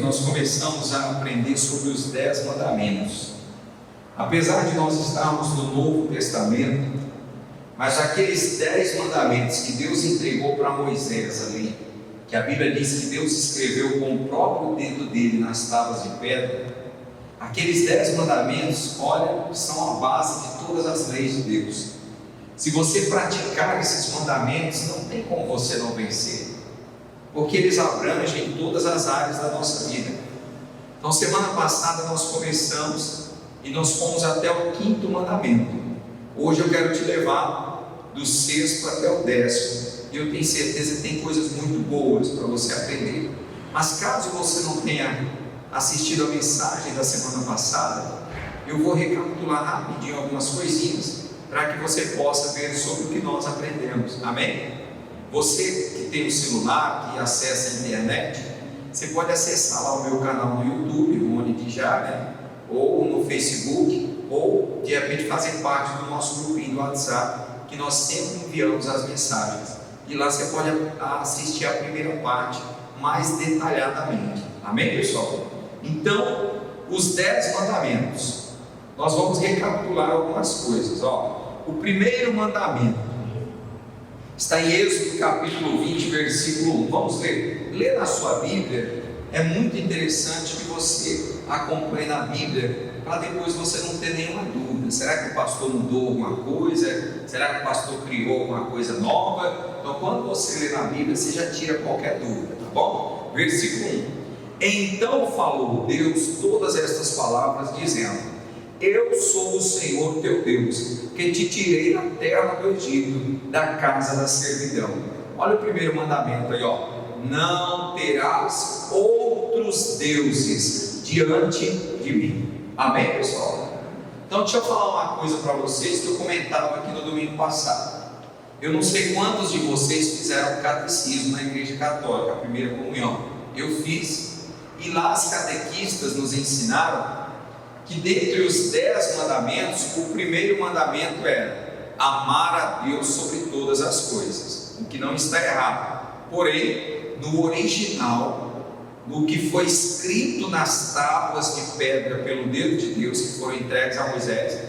nós começamos a aprender sobre os 10 mandamentos. Apesar de nós estarmos no Novo Testamento, mas aqueles 10 mandamentos que Deus entregou para Moisés ali, que a Bíblia diz que Deus escreveu com o próprio dedo dele nas tábuas de pedra, aqueles 10 mandamentos, olha, são a base de todas as leis de Deus. Se você praticar esses mandamentos, não tem como você não vencer, porque eles abrangem todas as áreas da nossa vida. Então, semana passada nós começamos e nós fomos até o 5º mandamento. Hoje eu quero te levar do 6º até o 10º, e eu tenho certeza que tem coisas muito boas para você aprender. Mas caso você não tenha assistido a mensagem da semana passada, eu vou recapitular rapidinho algumas coisinhas para que você possa ver sobre o que nós aprendemos. Amém? Você que tem um celular, que acessa a internet, você pode acessar lá o meu canal no YouTube, Rony Dijá, ou no Facebook, ou de repente fazer parte do nosso grupinho do WhatsApp, que nós sempre enviamos as mensagens. E lá você pode assistir a primeira parte mais detalhadamente. Amém, pessoal? Então, os 10 mandamentos, nós vamos recapitular algumas coisas. O primeiro mandamento está em Êxodo capítulo 20, versículo 1. Vamos ler. Lê na sua Bíblia. É muito interessante que você acompanhe na Bíblia, para depois você não ter nenhuma dúvida. Será que o pastor mudou alguma coisa? Será que o pastor criou alguma coisa nova? Então, quando você lê na Bíblia, você já tira qualquer dúvida, tá bom? Versículo 1. Então falou Deus todas estas palavras, dizendo: Eu sou o Senhor teu Deus, que te tirei da terra do Egito, da casa da servidão. Olha o primeiro mandamento aí, não terás outros deuses diante de mim. Amém, pessoal? Então deixa eu falar uma coisa para vocês que eu comentava aqui no domingo passado. Eu não sei quantos de vocês fizeram catecismo na Igreja Católica, a primeira comunhão. Eu fiz, e lá as catequistas nos ensinaram que dentre os 10 mandamentos, o primeiro mandamento era amar a Deus sobre todas as coisas, o que não está errado. Porém, no original, no que foi escrito nas tábuas de pedra pelo dedo de Deus, que foram entregues a Moisés,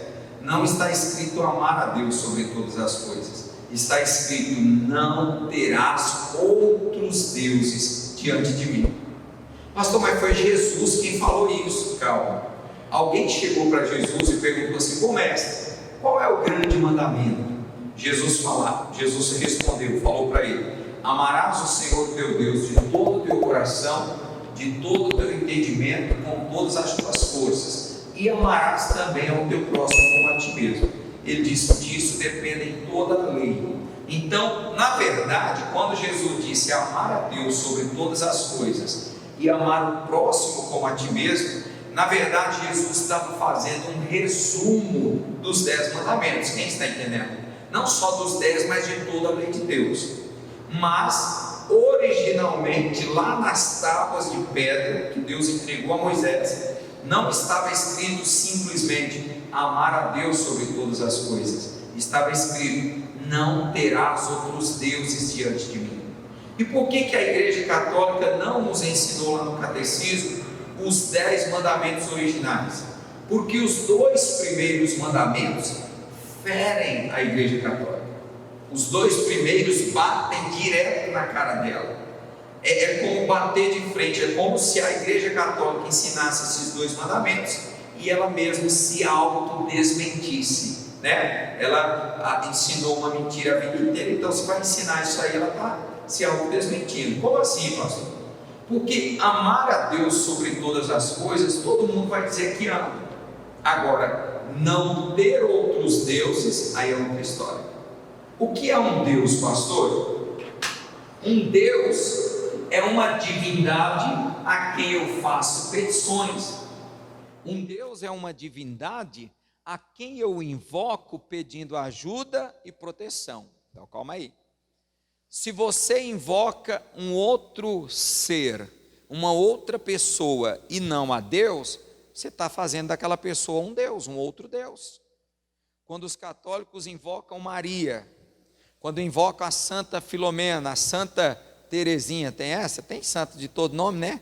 não está escrito amar a Deus sobre todas as coisas. Está escrito: não terás outros deuses diante de mim. Pastor, mas foi Jesus quem falou isso. Calma. Alguém chegou para Jesus e perguntou assim: mestre, qual é o grande mandamento? Jesus respondeu, falou para ele: amarás o Senhor teu Deus de todo o teu coração, de todo o teu entendimento, com todas as tuas forças, e amarás também ao teu próximo como a ti mesmo. Ele disse: disso depende toda a lei. Então, na verdade, quando Jesus disse amar a Deus sobre todas as coisas e amar o próximo como a ti mesmo, na verdade Jesus estava fazendo um resumo dos 10 mandamentos. Quem está entendendo? Não só dos 10, mas de toda a lei de Deus. Mas originalmente lá nas tábuas de pedra que Deus entregou a Moisés, não estava escrito simplesmente amar a Deus sobre todas as coisas. Estava escrito: não terás outros deuses diante de mim. E por que a Igreja Católica não nos ensinou lá no Catecismo os 10 mandamentos originais? Porque os 2 primeiros mandamentos ferem a Igreja Católica. Os 2 primeiros batem direto na cara dela. É como bater de frente. É como se a Igreja Católica ensinasse esses 2 mandamentos e ela mesma se autodesmentisse, né? Ela ensinou uma mentira a vida inteira, então se vai ensinar isso aí, ela está se autodesmentindo. Como assim, pastor? Porque amar a Deus sobre todas as coisas, todo mundo vai dizer que ama. Agora, não ter outros deuses, aí é outra história. O que é um Deus, pastor? Um Deus é uma divindade a quem eu faço petições. Um Deus é uma divindade a quem eu invoco pedindo ajuda e proteção. Então calma aí. Se você invoca um outro ser, uma outra pessoa e não a Deus, você está fazendo daquela pessoa um Deus, um outro Deus. Quando os católicos invocam Maria, quando invocam a Santa Filomena, a Santa Teresinha, tem essa? Tem santa de todo nome, né?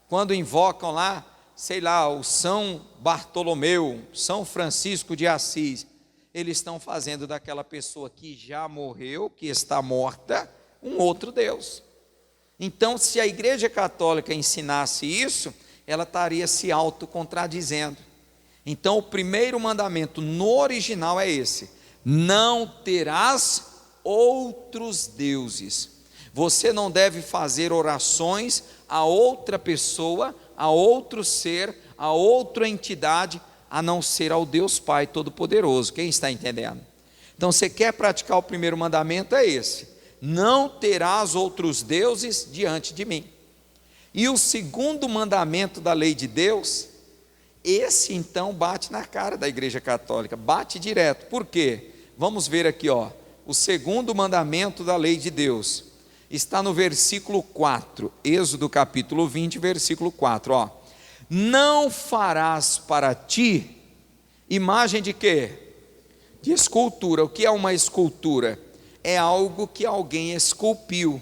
quando invocam lá, sei lá, o São Bartolomeu, São Francisco de Assis, eles estão fazendo daquela pessoa que já morreu, que está morta, um outro Deus. Então, se a Igreja Católica ensinasse isso, ela estaria se autocontradizendo. Então, o primeiro mandamento no original é esse: não terás outros deuses. Você não deve fazer orações a outra pessoa, a outro ser, a outra entidade, a não ser ao Deus Pai Todo-Poderoso. Quem está entendendo? Então, você quer praticar o primeiro mandamento, é esse: não terás outros deuses diante de mim. E o segundo mandamento da lei de Deus, esse então bate na cara da Igreja Católica, bate direto. Por quê? Vamos ver aqui, ó. O segundo mandamento da lei de Deus está no versículo 4, Êxodo capítulo 20, versículo 4, ó. Não farás para ti imagem de quê? De escultura. O que é uma escultura? É algo que alguém esculpiu.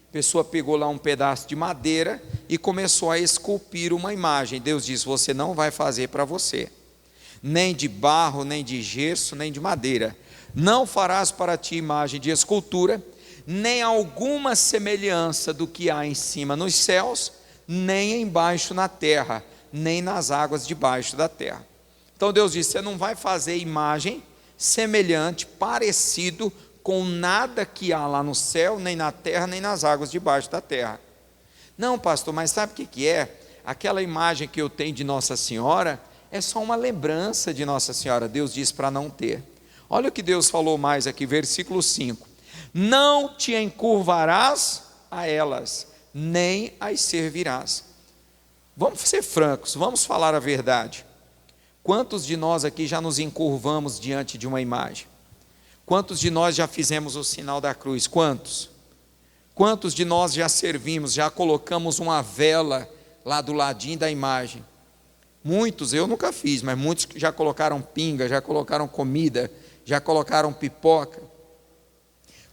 A pessoa pegou lá um pedaço de madeira e começou a esculpir uma imagem. Deus diz: você não vai fazer para você, nem de barro, nem de gesso, nem de madeira. Não farás para ti imagem de escultura, nem alguma semelhança do que há em cima nos céus, nem embaixo na terra, nem nas águas debaixo da terra. Então Deus disse: você não vai fazer imagem semelhante, parecido com nada que há lá no céu, nem na terra, nem nas águas debaixo da terra. Não, pastor, mas sabe o que é? Aquela imagem que eu tenho de Nossa Senhora é só uma lembrança de Nossa Senhora. Deus diz para não ter. Olha o que Deus falou mais aqui, versículo 5: não te encurvarás a elas, nem as servirás. Vamos ser francos, vamos falar a verdade. Quantos de nós aqui já nos encurvamos diante de uma imagem? Quantos de nós já fizemos o sinal da cruz? Quantos? Quantos de nós já servimos, já colocamos uma vela lá do ladinho da imagem? Muitos, eu nunca fiz, mas muitos já colocaram pinga, já colocaram comida, já colocaram pipoca.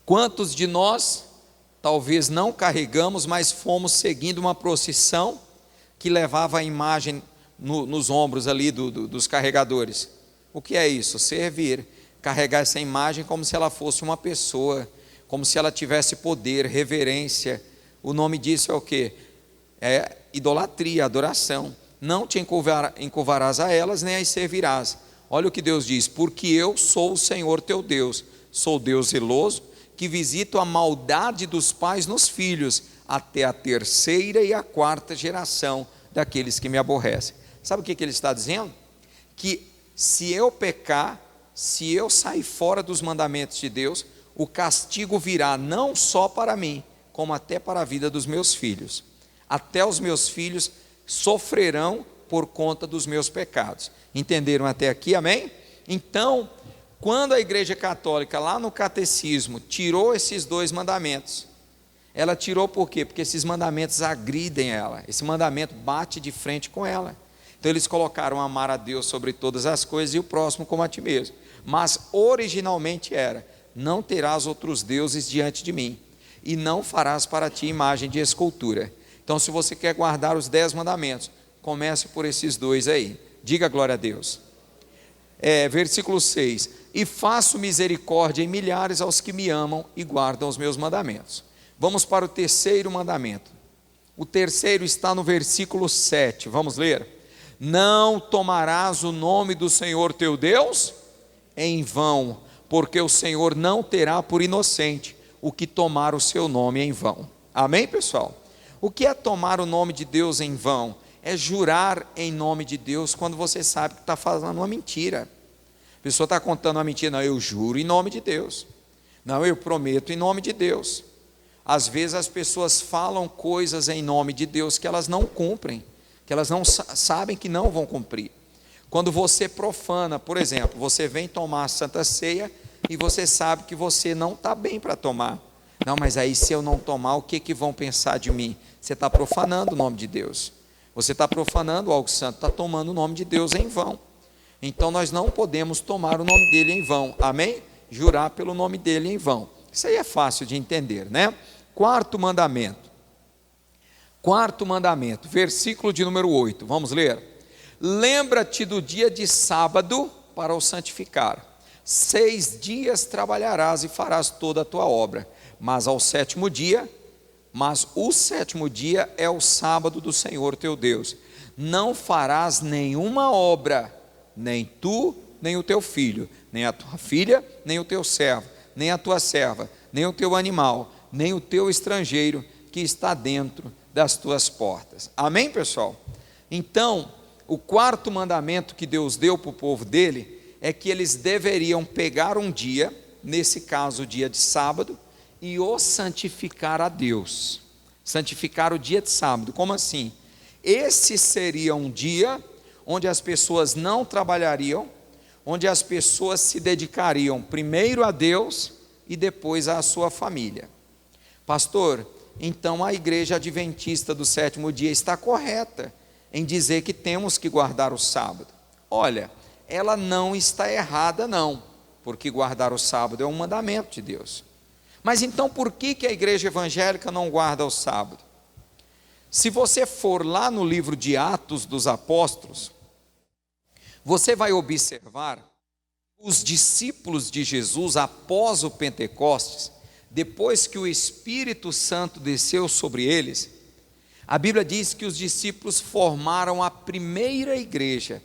Quantos de nós, talvez não carregamos, mas fomos seguindo uma procissão que levava a imagem nos ombros ali dos carregadores? O que é isso? Servir. Carregar essa imagem como se ela fosse uma pessoa, como se ela tivesse poder, reverência. O nome disso é o quê? É idolatria, adoração. Não te encurvarás a elas, nem as servirás. Olha o que Deus diz: porque eu sou o Senhor teu Deus, sou Deus zeloso, que visito a maldade dos pais nos filhos, até a terceira e a quarta geração daqueles que me aborrecem. Sabe o que ele está dizendo? Que se eu pecar, se eu sair fora dos mandamentos de Deus, o castigo virá não só para mim, como até para a vida dos meus filhos. Até os meus filhos sofrerão por conta dos meus pecados. Entenderam até aqui, amém? Então, quando a Igreja Católica, lá no Catecismo, tirou esses dois mandamentos, ela tirou por quê? Porque esses mandamentos agridem ela, esse mandamento bate de frente com ela. Então eles colocaram amar a Deus sobre todas as coisas e o próximo como a ti mesmo. Mas originalmente era: não terás outros deuses diante de mim, e não farás para ti imagem de escultura. Então, se você quer guardar os 10 mandamentos, comece por esses dois aí. Diga glória a Deus. Versículo 6: e faço misericórdia em milhares aos que me amam e guardam os meus mandamentos. Vamos para o terceiro mandamento. O terceiro está no versículo 7. Vamos ler. Não tomarás o nome do Senhor teu Deus em vão, porque o Senhor não terá por inocente o que tomar o seu nome em vão. Amém, pessoal? O que é tomar o nome de Deus em vão? É jurar em nome de Deus quando você sabe que está falando uma mentira. A pessoa está contando uma mentira. Não, eu juro em nome de Deus. Não, eu prometo em nome de Deus. Às vezes as pessoas falam coisas em nome de Deus que elas não cumprem, que elas não sabem que não vão cumprir. Quando você profana, por exemplo, você vem tomar a Santa Ceia e você sabe que você não está bem para tomar. Não, mas aí se eu não tomar, o que vão pensar de mim? Você está profanando o nome de Deus. Você está profanando algo santo, está tomando o nome de Deus em vão. Então nós não podemos tomar o nome dele em vão. Amém? Jurar pelo nome dele em vão. Isso aí é fácil de entender, né? Quarto mandamento: Quarto mandamento, versículo de número 8, vamos ler. Lembra-te do dia de sábado para o santificar. 6 dias trabalharás e farás toda a tua obra, mas o sétimo dia é o sábado do Senhor teu Deus. Não farás nenhuma obra, nem tu, nem o teu filho, nem a tua filha, nem o teu servo, nem a tua serva, nem o teu animal, nem o teu estrangeiro que está dentro das tuas portas. Amém, pessoal? Então, o quarto mandamento que Deus deu para o povo dele é que eles deveriam pegar um dia, nesse caso o dia de sábado, e o santificar a Deus. Santificar o dia de sábado. Como assim? Esse seria um dia onde as pessoas não trabalhariam, onde as pessoas se dedicariam primeiro a Deus e depois à sua família. Pastor, então a igreja adventista do sétimo dia está correta em dizer que temos que guardar o sábado. Olha, ela não está errada não, porque guardar o sábado é um mandamento de Deus. Mas então por que a igreja evangélica não guarda o sábado? Se você for lá no livro de Atos dos Apóstolos, você vai observar os discípulos de Jesus após o Pentecostes, depois que o Espírito Santo desceu sobre eles, a Bíblia diz que os discípulos formaram a primeira igreja,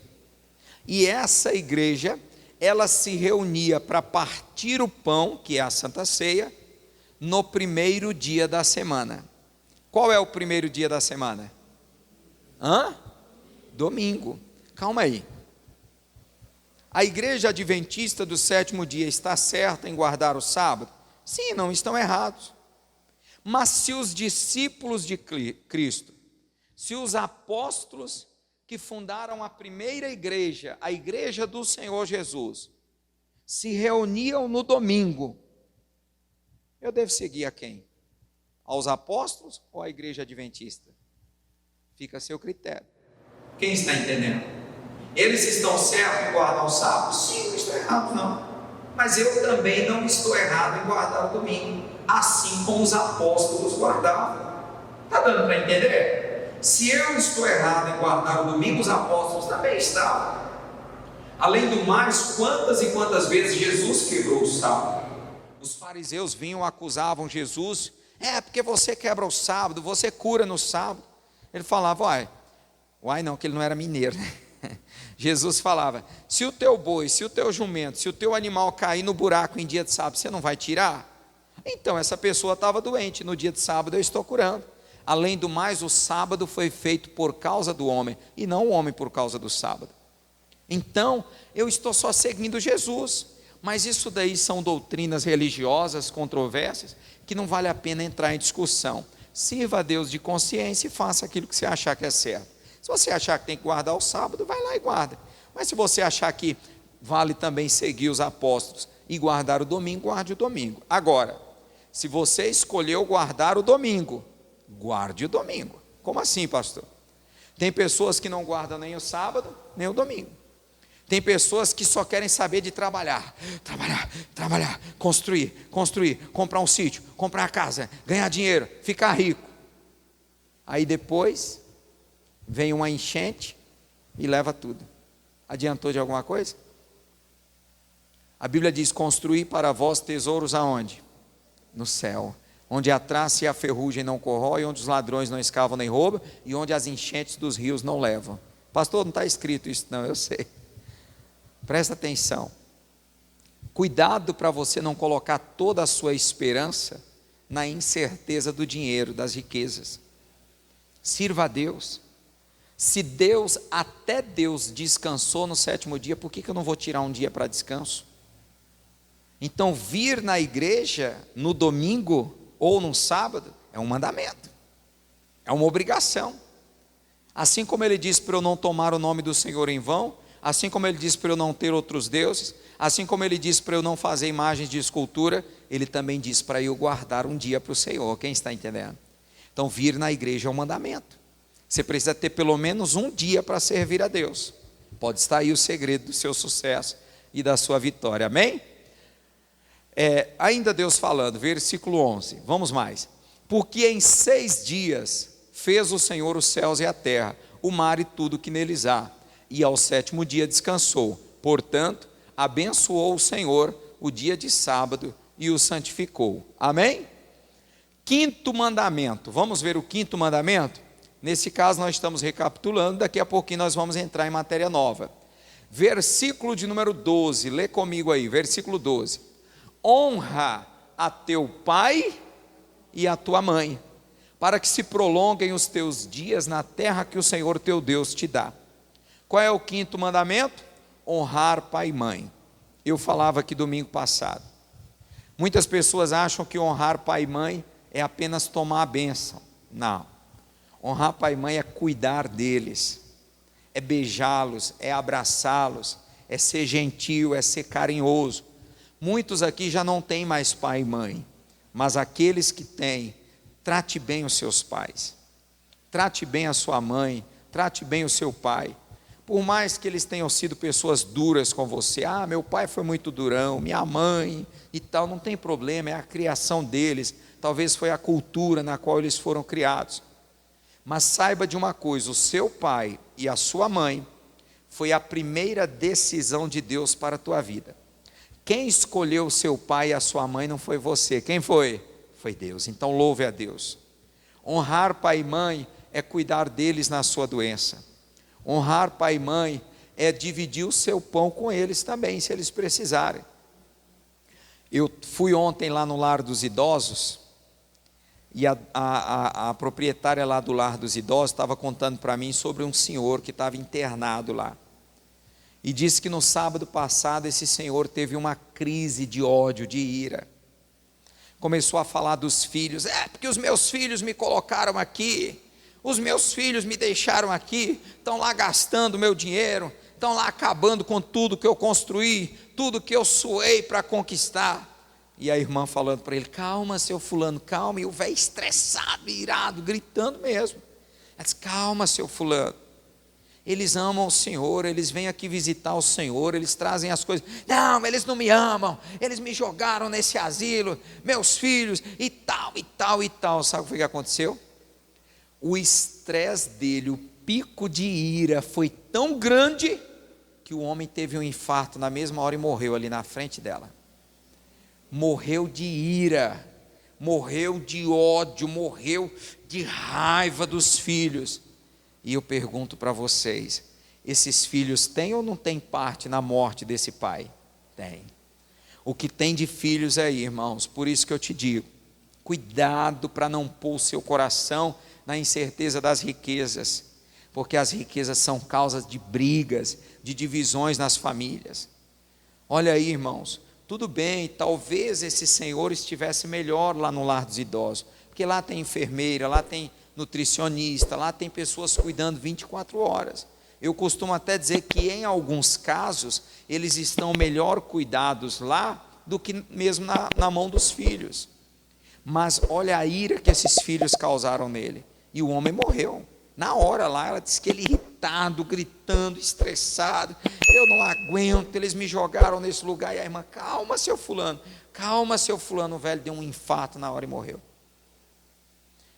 e essa igreja, ela se reunia para partir o pão, que é a Santa Ceia, no primeiro dia da semana. Qual é o primeiro dia da semana? Domingo. Calma aí. A igreja adventista do sétimo dia está certa em guardar o sábado? Sim, não estão errados. Mas se os discípulos de Cristo, se os apóstolos que fundaram a primeira igreja, a igreja do Senhor Jesus, se reuniam no domingo, eu devo seguir a quem? Aos apóstolos ou à igreja adventista? Fica a seu critério. Quem está entendendo? Eles estão certos em guardar o sábado? Sim, não estou errado não. Mas eu também não estou errado em guardar o domingo, assim como os apóstolos guardavam. Está dando para entender? Se eu estou errado em guardar o domingo, os apóstolos também estavam. Além do mais, quantas e quantas vezes Jesus quebrou o sábado? Os fariseus vinham, acusavam Jesus, porque você quebra o sábado, você cura no sábado. Ele falava, uai não, que ele não era mineiro, né? Jesus falava, se o teu boi, se o teu jumento, se o teu animal cair no buraco em dia de sábado, você não vai tirar? Então essa pessoa estava doente, no dia de sábado eu estou curando. Além do mais, o sábado foi feito por causa do homem, e não o homem por causa do sábado. Então, eu estou só seguindo Jesus, mas isso daí são doutrinas religiosas, controversas, que não vale a pena entrar em discussão. Sirva a Deus de consciência e faça aquilo que você achar que é certo. Se você achar que tem que guardar o sábado, vai lá e guarda. Mas se você achar que vale também seguir os apóstolos e guardar o domingo, guarde o domingo. Agora, se você escolheu guardar o domingo, guarde o domingo. Como assim, pastor? Tem pessoas que não guardam nem o sábado, nem o domingo. Tem pessoas que só querem saber de trabalhar, construir, comprar um sítio, comprar uma casa, ganhar dinheiro, ficar rico. Aí depois vem uma enchente e leva tudo. Adiantou de alguma coisa? A Bíblia diz, construir para vós tesouros aonde? No céu, onde a traça e a ferrugem não corroem, onde os ladrões não escavam nem roubam, e onde as enchentes dos rios não levam. Pastor, não está escrito isso não, eu sei. Presta atenção. Cuidado para você não colocar toda a sua esperança na incerteza do dinheiro, das riquezas. Sirva a Deus. Se Deus, até Deus descansou no sétimo dia, por que eu não vou tirar um dia para descanso? Então vir na igreja no domingo ou no sábado é um mandamento, é uma obrigação. Assim como ele diz para eu não tomar o nome do Senhor em vão, assim como ele diz para eu não ter outros deuses, assim como ele diz para eu não fazer imagens de escultura, ele também diz para eu guardar um dia para o Senhor. Quem está entendendo? Então vir na igreja é um mandamento. Você precisa ter pelo menos um dia para servir a Deus. Pode estar aí o segredo do seu sucesso e da sua vitória, amém? Ainda Deus falando, versículo 11, vamos mais. Porque em 6 dias fez o Senhor os céus e a terra, o mar e tudo que neles há, e ao sétimo dia descansou. Portanto, abençoou o Senhor o dia de sábado e o santificou. Amém? Quinto mandamento. Vamos ver o quinto mandamento? Nesse caso nós estamos recapitulando, daqui a pouquinho nós vamos entrar em matéria nova. Versículo de número 12, lê comigo aí, versículo 12. Honra a teu pai e a tua mãe, para que se prolonguem os teus dias na terra que o Senhor teu Deus te dá. Qual é o quinto mandamento? Honrar pai e mãe. Eu falava aqui domingo passado. Muitas pessoas acham que honrar pai e mãe é apenas tomar a bênção. Não. Honrar pai e mãe é cuidar deles, é beijá-los, é abraçá-los, é ser gentil, é ser carinhoso. Muitos aqui já não têm mais pai e mãe, mas aqueles que têm, trate bem os seus pais, trate bem a sua mãe, trate bem o seu pai. Por mais que eles tenham sido pessoas duras com você, meu pai foi muito durão, minha mãe e tal, não tem problema, é a criação deles, talvez foi a cultura na qual eles foram criados. Mas saiba de uma coisa, o seu pai e a sua mãe foi a primeira decisão de Deus para a tua vida. Quem escolheu o seu pai e a sua mãe não foi você, quem foi? Foi Deus. Então louve a Deus. Honrar pai e mãe é cuidar deles na sua doença. Honrar pai e mãe é dividir o seu pão com eles também, se eles precisarem. Eu fui ontem lá no lar dos idosos, e a proprietária lá do lar dos idosos estava contando para mim sobre um senhor que estava internado lá. E disse que no sábado passado esse senhor teve uma crise de ódio, de ira. Começou a falar dos filhos, porque os meus filhos me colocaram aqui, os meus filhos me deixaram aqui, estão lá gastando meu dinheiro, estão lá acabando com tudo que eu construí, tudo que eu suei para conquistar. E a irmã falando para ele, calma seu fulano, calma, e o velho estressado, irado, gritando mesmo. Ela disse, calma seu fulano, eles amam o Senhor, eles vêm aqui visitar o Senhor, eles trazem as coisas. Não, eles não me amam, eles me jogaram nesse asilo, meus filhos, e tal, e tal, e tal. Sabe o que aconteceu? O estresse dele, o pico de ira foi tão grande, que o homem teve um infarto na mesma hora e morreu ali na frente dela. Morreu de ira, morreu de ódio, morreu de raiva dos filhos. E eu pergunto para vocês, esses filhos têm ou não têm parte na morte desse pai? Tem. O que tem de filhos aí, irmãos, por isso que eu te digo, cuidado para não pôr o seu coração na incerteza das riquezas, porque as riquezas são causas de brigas, de divisões nas famílias. Olha aí, irmãos, tudo bem, talvez esse senhor estivesse melhor lá no lar dos idosos, porque lá tem enfermeira, lá tem nutricionista, lá tem pessoas cuidando 24 horas. Eu costumo até dizer que em alguns casos, eles estão melhor cuidados lá, do que mesmo na mão dos filhos. Mas olha a ira que esses filhos causaram nele, e o homem morreu. Na hora lá, ela disse que ele irritado, gritando, estressado, eu não aguento, eles me jogaram nesse lugar. E a irmã, calma seu fulano, o velho deu um infarto na hora e morreu.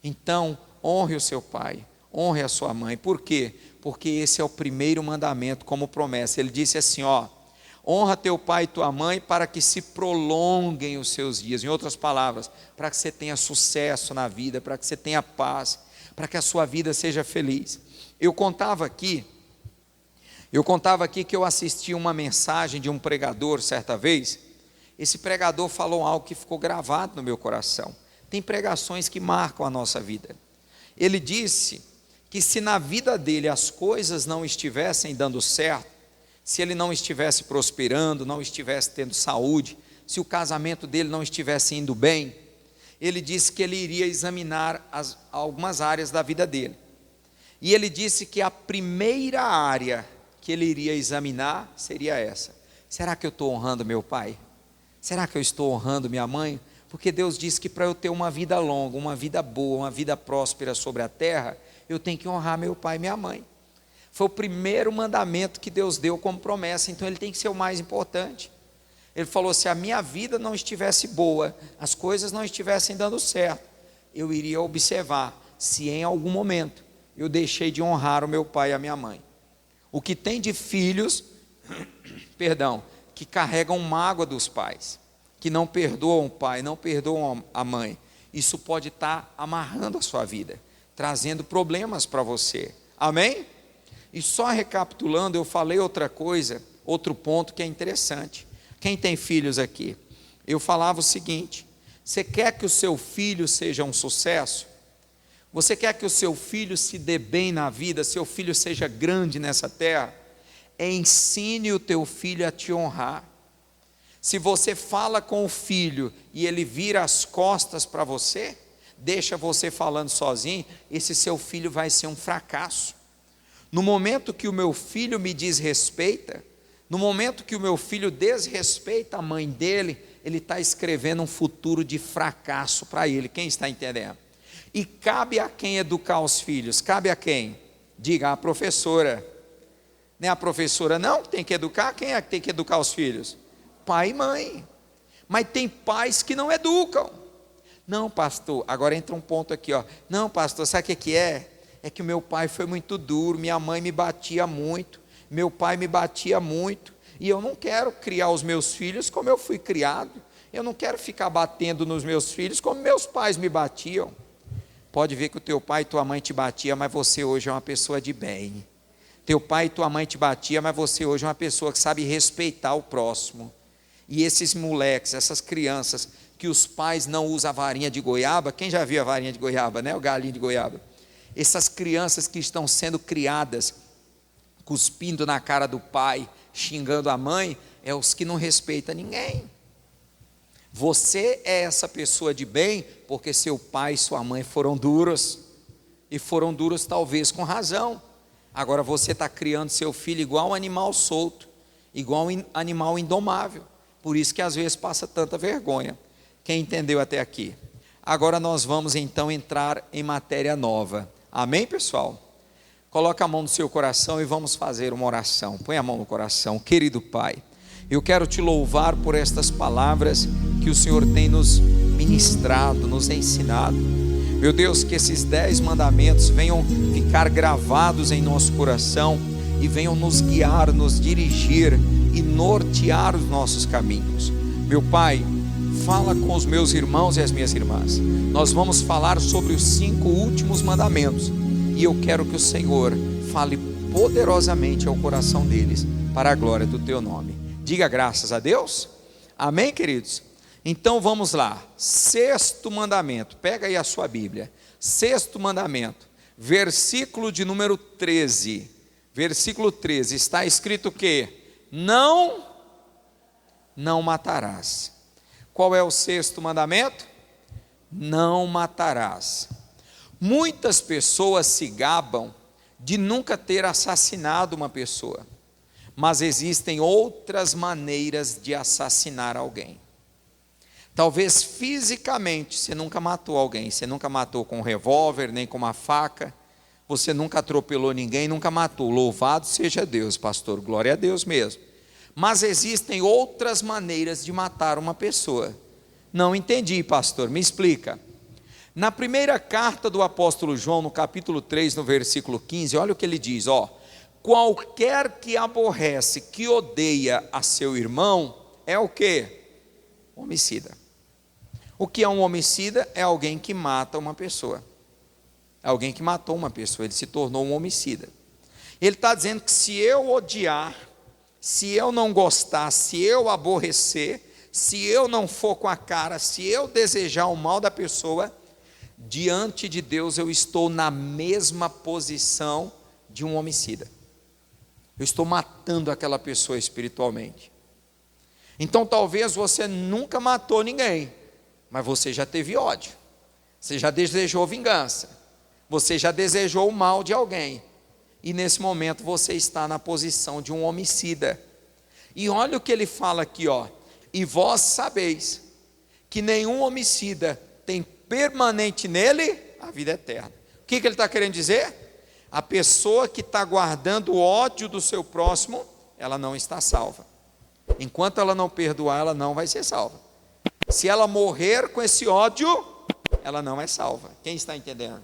Então, honre o seu pai, honre a sua mãe. Por quê? Porque esse é o primeiro mandamento como promessa. Ele disse assim, honra teu pai e tua mãe para que se prolonguem os seus dias. Em outras palavras, para que você tenha sucesso na vida, para que você tenha paz, para que a sua vida seja feliz. Eu contava aqui que eu assisti uma mensagem de um pregador certa vez. Esse pregador falou algo que ficou gravado no meu coração. Tem pregações que marcam a nossa vida. Ele disse que se na vida dele as coisas não estivessem dando certo, se ele não estivesse prosperando, não estivesse tendo saúde, se o casamento dele não estivesse indo bem, ele disse que ele iria examinar algumas áreas da vida dele. E ele disse que a primeira área que ele iria examinar seria essa: será que eu estou honrando meu pai? Será que eu estou honrando minha mãe? Porque Deus disse que para eu ter uma vida longa, uma vida boa, uma vida próspera sobre a terra, eu tenho que honrar meu pai e minha mãe. Foi o primeiro mandamento que Deus deu como promessa, então ele tem que ser o mais importante. Ele falou, se a minha vida não estivesse boa, as coisas não estivessem dando certo, eu iria observar se em algum momento eu deixei de honrar o meu pai e a minha mãe. O que tem de filhos, que carregam mágoa dos pais, que não perdoam o pai, não perdoam a mãe, isso pode estar amarrando a sua vida, trazendo problemas para você, amém? E só recapitulando, eu falei outra coisa, outro ponto que é interessante. Quem tem filhos aqui? Eu falava o seguinte: você quer que o seu filho seja um sucesso? Você quer que o seu filho se dê bem na vida, seu filho seja grande nessa terra? Ensine o teu filho a te honrar. Se você fala com o filho e ele vira as costas para você, deixa você falando sozinho, esse seu filho vai ser um fracasso. No momento que o meu filho me desrespeita, no momento que o meu filho desrespeita a mãe dele, ele está escrevendo um futuro de fracasso para ele. Quem está entendendo? E cabe a quem educar os filhos? Cabe a quem? Diga, a professora. Não é a professora não que tem que educar? Quem é que tem que educar os filhos? Pai e mãe. Mas tem pais que não educam. Não, pastor, agora entra um ponto aqui, ó. Não, pastor, sabe o que é? É que o meu pai foi muito duro, minha mãe me batia muito, meu pai me batia muito, e eu não quero criar os meus filhos como eu fui criado. Eu não quero ficar batendo nos meus filhos como meus pais me batiam. Pode ver que o teu pai e tua mãe te batiam, mas você hoje é uma pessoa de bem. Teu pai e tua mãe te batiam, mas você hoje é uma pessoa que sabe respeitar o próximo. E esses moleques, essas crianças, que os pais não usam a varinha de goiaba, quem já viu a varinha de goiaba, né? O galinho de goiaba. Essas crianças que estão sendo criadas, cuspindo na cara do pai, xingando a mãe, é os que não respeitam ninguém. Você é essa pessoa de bem, porque seu pai e sua mãe foram duros, e foram duros talvez com razão. Agora você está criando seu filho igual um animal solto, igual um animal indomável, por isso que às vezes passa tanta vergonha. Quem entendeu até aqui? Agora nós vamos então entrar em matéria nova, amém, pessoal? Coloca a mão no seu coração e vamos fazer uma oração. Põe a mão no coração. Querido Pai, eu quero te louvar por estas palavras que o Senhor tem nos ministrado, nos ensinado. Meu Deus, que esses 10 mandamentos venham ficar gravados em nosso coração e venham nos guiar, nos dirigir e nortear os nossos caminhos. Meu Pai, fala com os meus irmãos e as minhas irmãs. Nós vamos falar sobre os 5 últimos mandamentos e eu quero que o Senhor fale poderosamente ao coração deles, para a glória do teu nome. Diga graças a Deus, amém, queridos? Então vamos lá, 6º mandamento, pega aí a sua Bíblia, 6º mandamento, versículo de número 13, versículo 13, está escrito que não matarás. Qual é o 6º mandamento? Não matarás. Muitas pessoas se gabam de nunca ter assassinado uma pessoa, mas existem outras maneiras de assassinar alguém. Talvez fisicamente você nunca matou alguém, você nunca matou com um revólver, nem com uma faca, você nunca atropelou ninguém, nunca matou. Louvado seja Deus, pastor, glória a Deus mesmo. Mas existem outras maneiras de matar uma pessoa. Não entendi, pastor, me explica. Na primeira carta do apóstolo João, no capítulo 3, no versículo 15, olha o que ele diz, qualquer que aborrece, que odeia a seu irmão, é o quê? Homicida. O que é um homicida? É alguém que mata uma pessoa. É alguém que matou uma pessoa, ele se tornou um homicida. Ele está dizendo que se eu odiar, se eu não gostar, se eu aborrecer, se eu não for com a cara, se eu desejar o mal da pessoa, diante de Deus eu estou na mesma posição de um homicida. Eu estou matando aquela pessoa espiritualmente. Então talvez você nunca matou ninguém, mas você já teve ódio, você já desejou vingança, você já desejou o mal de alguém, e nesse momento você está na posição de um homicida. E olha o que ele fala aqui, e vós sabeis que nenhum homicida tem permanente nele a vida eterna. O que ele está querendo dizer? A pessoa que está guardando o ódio do seu próximo, ela não está salva. Enquanto ela não perdoar, ela não vai ser salva. Se ela morrer com esse ódio, ela não é salva. Quem está entendendo?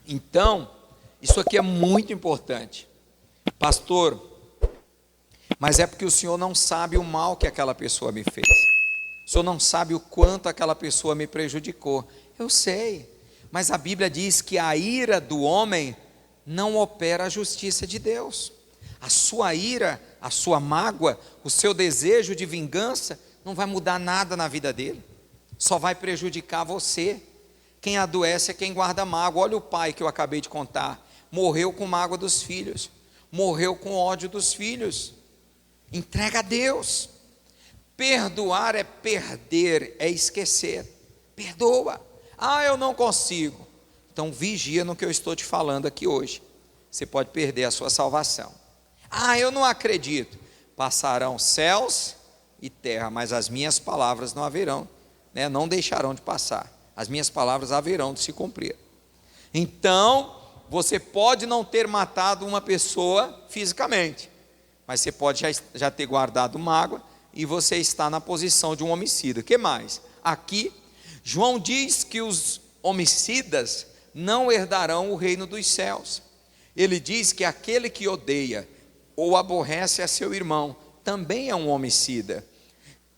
Então, isso aqui é muito importante. Pastor, mas é porque o senhor não sabe o mal que aquela pessoa me fez. O senhor não sabe o quanto aquela pessoa me prejudicou. Eu sei, mas a Bíblia diz que a ira do homem não opera a justiça de Deus. A sua ira, a sua mágoa, o seu desejo de vingança não vai mudar nada na vida dele. Só vai prejudicar você. Quem adoece é quem guarda mágoa. Olha o pai que eu acabei de contar. Morreu com mágoa dos filhos. Morreu com ódio dos filhos. Entrega a Deus. Perdoar é perder, é esquecer. Perdoa. Ah, eu não consigo. Então vigia no que eu estou te falando aqui hoje. Você pode perder a sua salvação. Ah, eu não acredito. Passarão céus e terra, mas as minhas palavras não haverão, não deixarão de passar. As minhas palavras haverão de se cumprir. Então, você pode não ter matado uma pessoa fisicamente, mas você pode já ter guardado mágoa e você está na posição de um homicida. O que mais? Aqui, João diz que os homicidas não herdarão o reino dos céus. Ele diz que aquele que odeia ou aborrece a seu irmão também é um homicida.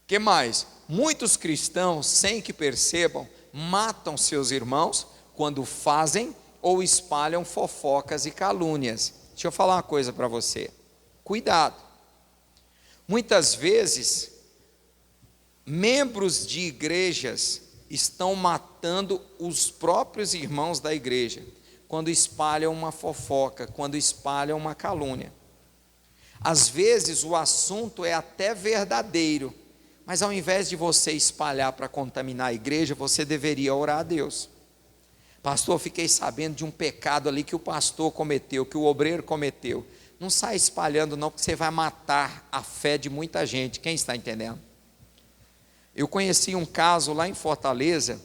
O que mais? Muitos cristãos, sem que percebam, matam seus irmãos quando fazem ou espalham fofocas e calúnias. Deixa eu falar uma coisa para você. Cuidado. Muitas vezes, membros de igrejas estão matando os próprios irmãos da igreja quando espalham uma fofoca, quando espalham uma calúnia. Às vezes o assunto é até verdadeiro, mas ao invés de você espalhar para contaminar a igreja, você deveria orar a Deus. Pastor, fiquei sabendo de um pecado ali que o pastor cometeu, que o obreiro cometeu. Não sai espalhando não, porque você vai matar a fé de muita gente. Quem está entendendo? Eu conheci um caso lá em Fortaleza,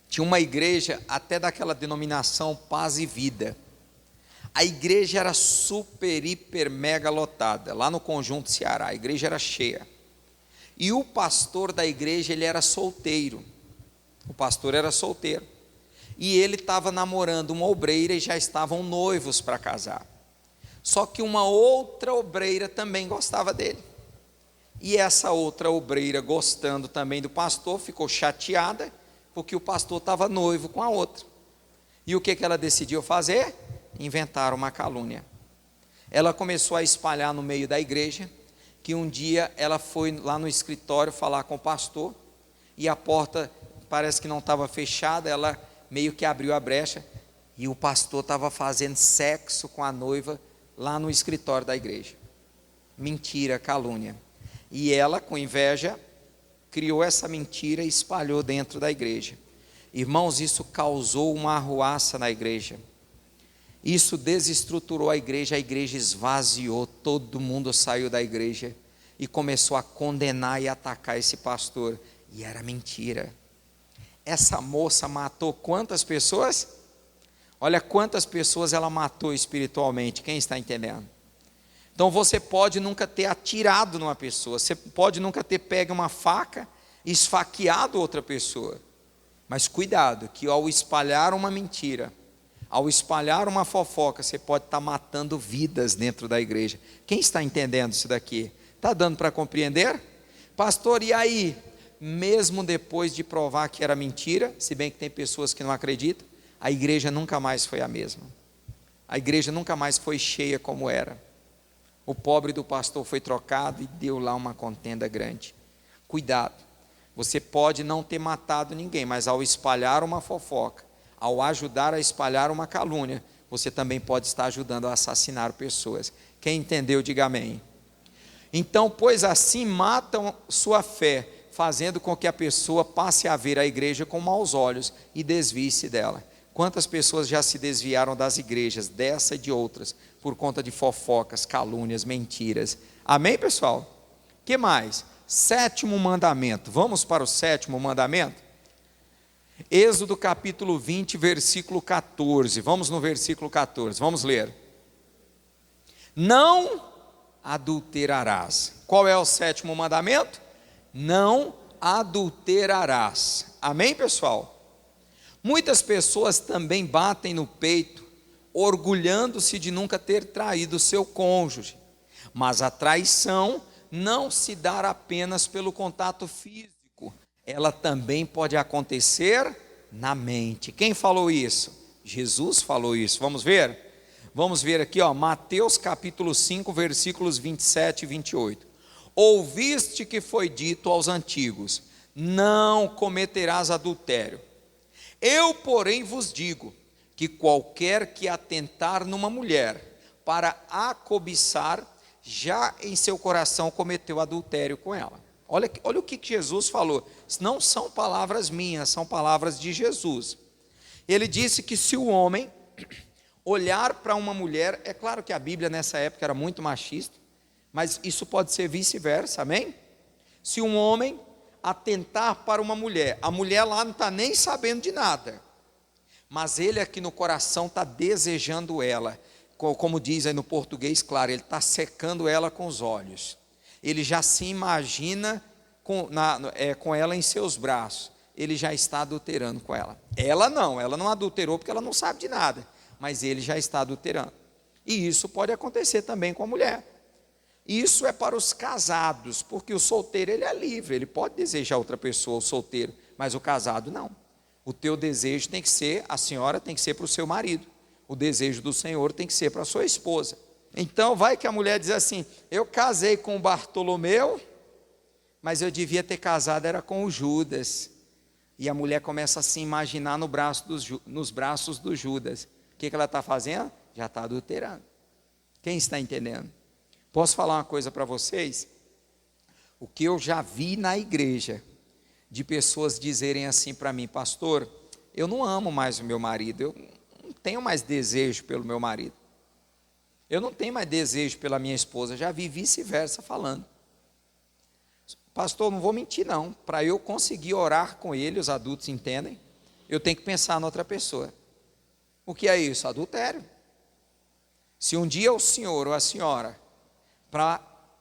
tinha uma igreja até daquela denominação Paz e Vida. A igreja era super, hiper, mega lotada, lá no Conjunto Ceará, a igreja era cheia. E o pastor da igreja, ele era solteiro. O pastor era solteiro. E ele estava namorando uma obreira e já estavam noivos para casar. Só que uma outra obreira também gostava dele. E essa outra obreira, gostando também do pastor, ficou chateada, porque o pastor estava noivo com a outra. E o que ela decidiu fazer? Inventar uma calúnia. Ela começou a espalhar no meio da igreja, que um dia ela foi lá no escritório falar com o pastor, e a porta parece que não estava fechada, ela meio que abriu a brecha, e o pastor estava fazendo sexo com a noiva lá no escritório da igreja. Mentira, calúnia. E ela, com inveja, criou essa mentira e espalhou dentro da igreja. Irmãos, isso causou uma arruaça na igreja. Isso desestruturou a igreja esvaziou, todo mundo saiu da igreja e começou a condenar e atacar esse pastor. E era mentira. Essa moça matou quantas pessoas? Olha quantas pessoas ela matou espiritualmente, quem está entendendo? Então você pode nunca ter atirado numa pessoa, você pode nunca ter pego uma faca e esfaqueado outra pessoa. Mas cuidado, que ao espalhar uma mentira, ao espalhar uma fofoca, você pode estar matando vidas dentro da igreja. Quem está entendendo isso daqui? Está dando para compreender? Pastor, e aí? Mesmo depois de provar que era mentira, se bem que tem pessoas que não acreditam, a igreja nunca mais foi a mesma. A igreja nunca mais foi cheia como era. O pobre do pastor foi trocado e deu lá uma contenda grande. Cuidado, você pode não ter matado ninguém, mas ao espalhar uma fofoca, ao ajudar a espalhar uma calúnia, você também pode estar ajudando a assassinar pessoas. Quem entendeu, diga amém. Então, pois assim matam sua fé, fazendo com que a pessoa passe a ver a igreja com maus olhos e desvie-se dela. Quantas pessoas já se desviaram das igrejas, dessa e de outras, por conta de fofocas, calúnias, mentiras. Amém, pessoal? Que mais? 7º mandamento. Vamos para o 7º mandamento? Êxodo capítulo 20, versículo 14. Vamos no versículo 14, vamos ler. Não adulterarás. Qual é o 7º mandamento? Não adulterarás. Amém, pessoal? Muitas pessoas também batem no peito, orgulhando-se de nunca ter traído seu cônjuge. Mas a traição não se dá apenas pelo contato físico, ela também pode acontecer na mente. Quem falou isso? Jesus falou isso. Vamos ver? Vamos ver aqui, Mateus capítulo 5, versículos 27 e 28. Ouviste que foi dito aos antigos: não cometerás adultério. Eu, porém, vos digo que qualquer que atentar numa mulher para a cobiçar, já em seu coração cometeu adultério com ela. Olha o que Jesus falou. Não são palavras minhas, são palavras de Jesus. Ele disse que se o homem olhar para uma mulher, é claro que a Bíblia nessa época era muito machista, mas isso pode ser vice-versa, amém? Se um homem atentar para uma mulher, a mulher lá não está nem sabendo de nada, mas ele aqui no coração está desejando ela, como diz aí no português, claro, ele está secando ela com os olhos, ele já se imagina com ela em seus braços, ele já está adulterando com ela. Ela não adulterou porque ela não sabe de nada, mas ele já está adulterando. E isso pode acontecer também com a mulher. Isso é para os casados, porque o solteiro ele é livre, ele pode desejar outra pessoa, o solteiro, mas o casado não. O teu desejo tem que ser, a senhora tem que ser para o seu marido, o desejo do Senhor tem que ser para a sua esposa. Então vai que a mulher diz assim: eu casei com o Bartolomeu, mas eu devia ter casado era com o Judas. E a mulher começa a se imaginar nos braços do Judas. O que ela está fazendo? Já está adulterando. Quem está entendendo? Posso falar uma coisa para vocês? O que eu já vi na igreja, de pessoas dizerem assim para mim: pastor, eu não amo mais o meu marido, eu não tenho mais desejo pelo meu marido, eu não tenho mais desejo pela minha esposa. Já vi vice-versa falando: pastor, não vou mentir não, para eu conseguir orar com ele, os adultos entendem, eu tenho que pensar na outra pessoa. O que é isso? Adultério. Se um dia o senhor ou a senhora, para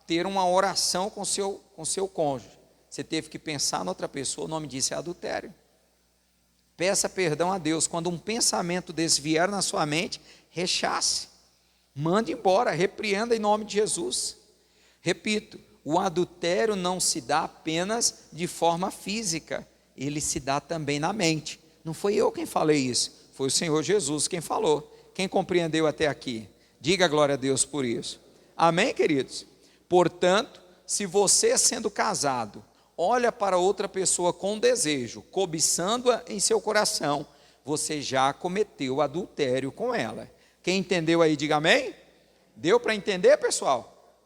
ter uma oração com seu cônjuge, você teve que pensar na outra pessoa, o nome disso é adultério. Peça perdão a Deus. Quando um pensamento desse vier na sua mente, rechace, mande embora, repreenda em nome de Jesus. Repito, o adultério não se dá apenas de forma física, ele se dá também na mente. Não foi eu quem falei isso, foi o Senhor Jesus quem falou. Quem compreendeu até aqui? Diga glória a Deus por isso. Amém, queridos? Portanto, se você, sendo casado, olha para outra pessoa com desejo, cobiçando-a em seu coração, você já cometeu adultério com ela. Quem entendeu aí, diga amém? Deu para entender, pessoal?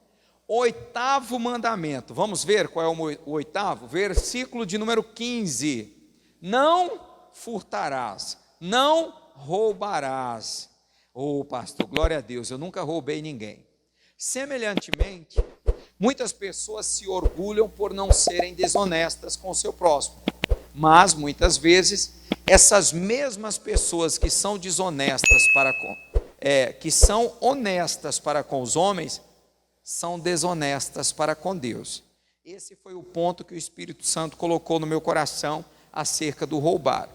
Oitavo mandamento, vamos ver qual é o oitavo? Versículo de número 15. Não furtarás, não roubarás. Pastor, glória a Deus, eu nunca roubei ninguém. Semelhantemente, muitas pessoas se orgulham por não serem desonestas com o seu próximo, mas muitas vezes essas mesmas pessoas que são desonestas que são honestas para com os homens, são desonestas para com Deus. Esse foi o ponto que o Espírito Santo colocou no meu coração acerca do roubar.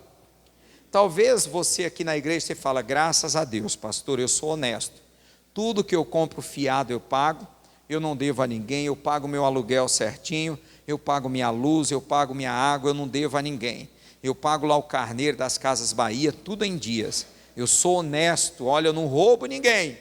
Talvez você aqui na igreja, você fala: graças a Deus, pastor, eu sou honesto, tudo que eu compro fiado eu pago, eu não devo a ninguém, eu pago meu aluguel certinho, eu pago minha luz, eu pago minha água, eu não devo a ninguém, eu pago lá o carneiro das Casas Bahia, tudo em dias, eu sou honesto, olha, eu não roubo ninguém.